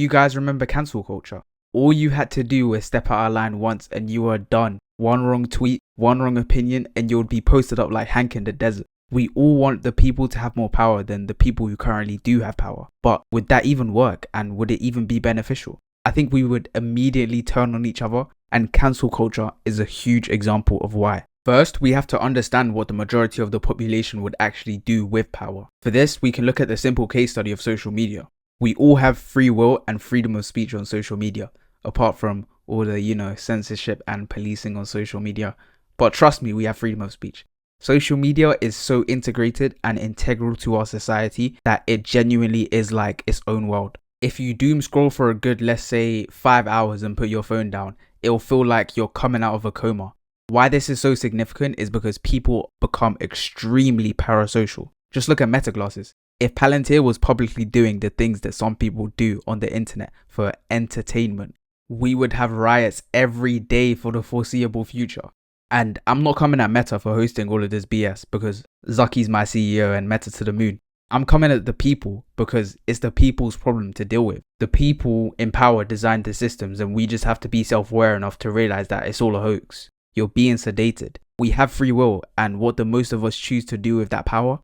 you guys remember cancel culture? All you had to do was step out of line once and you were done. One wrong tweet, one wrong opinion, and you would be posted up like Hank in the desert. We all want the people to have more power than the people who currently do have power. But would that even work, and would it even be beneficial? I think we would immediately turn on each other, and cancel culture is a huge example of why. First, we have to understand what the majority of the population would actually do with power. For this, we can look at the simple case study of social media. We all have free will and freedom of speech on social media, apart from all the, censorship and policing on social media. But trust me, we have freedom of speech. Social media is so integrated and integral to our society that it genuinely is like its own world. If you doom scroll for a good, let's say 5 hours and put your phone down, it'll feel like you're coming out of a coma. Why this is so significant is because people become extremely parasocial. Just look at Meta glasses. If Palantir was publicly doing the things that some people do on the internet for entertainment, we would have riots every day for the foreseeable future. And I'm not coming at Meta for hosting all of this BS because Zucky's my CEO and Meta to the moon. I'm coming at the people because it's the people's problem to deal with. The people in power designed the systems, and we just have to be self-aware enough to realize that it's all a hoax. You're being sedated. We have free will, and what the most of us choose to do with that power,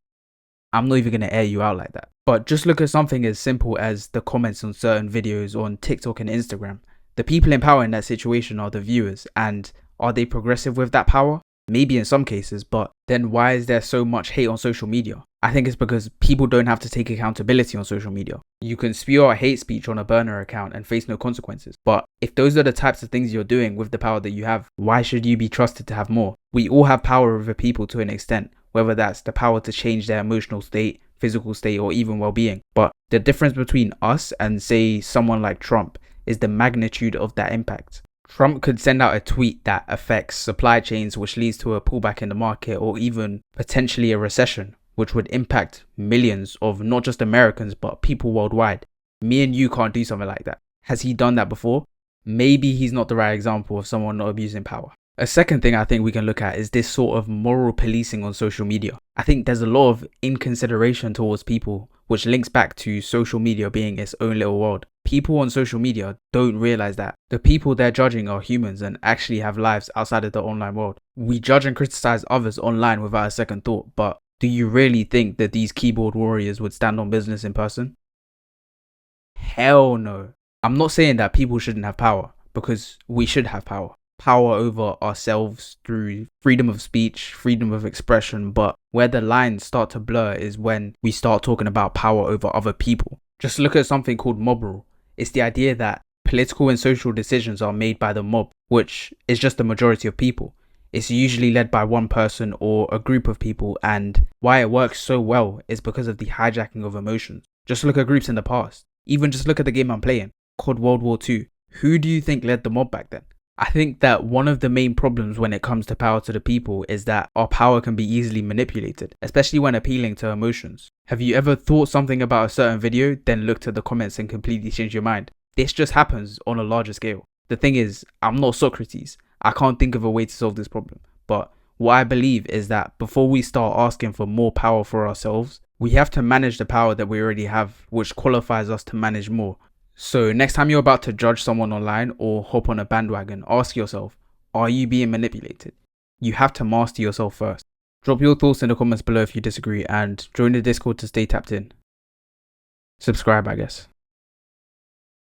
I'm not even going to air you out like that. But just look at something as simple as the comments on certain videos on TikTok and Instagram. The people in power in that situation are the viewers, and are they progressive with that power? Maybe in some cases, but then why is there so much hate on social media? I think it's because people don't have to take accountability on social media. You can spew out hate speech on a burner account and face no consequences. But if those are the types of things you're doing with the power that you have, why should you be trusted to have more? We all have power over people to an extent, whether that's the power to change their emotional state, physical state, or even well-being. But the difference between us and, say, someone like Trump is the magnitude of that impact. Trump could send out a tweet that affects supply chains, which leads to a pullback in the market, or even potentially a recession, which would impact millions of not just Americans, but people worldwide. Me and you can't do something like that. Has he done that before? Maybe he's not the right example of someone not abusing power. A second thing I think we can look at is this sort of moral policing on social media. I think there's a lot of inconsideration towards people, which links back to social media being its own little world. People on social media don't realize that the people they're judging are humans and actually have lives outside of the online world. We judge and criticize others online without a second thought, but do you really think that these keyboard warriors would stand on business in person? Hell no. I'm not saying that people shouldn't have power, because we should have power. Power over ourselves through freedom of speech, freedom of expression, but where the lines start to blur is when we start talking about power over other people. Just look at something called mob rule. It's the idea that political and social decisions are made by the mob, which is just the majority of people. It's usually led by one person or a group of people, and why it works so well is because of the hijacking of emotions. Just look at groups in the past. Even just look at the game I'm playing, called World War II. Who do you think led the mob back then? I think that one of the main problems when it comes to power to the people is that our power can be easily manipulated, especially when appealing to emotions. Have you ever thought something about a certain video, then looked at the comments and completely changed your mind? This just happens on a larger scale. The thing is, I'm not Socrates. I can't think of a way to solve this problem. But what I believe is that before we start asking for more power for ourselves, we have to manage the power that we already have, which qualifies us to manage more. So next time you're about to judge someone online or hop on a bandwagon, ask yourself, are you being manipulated? You have to master yourself first. Drop your thoughts in the comments below if you disagree, and join the Discord to stay tapped in. Subscribe, I guess.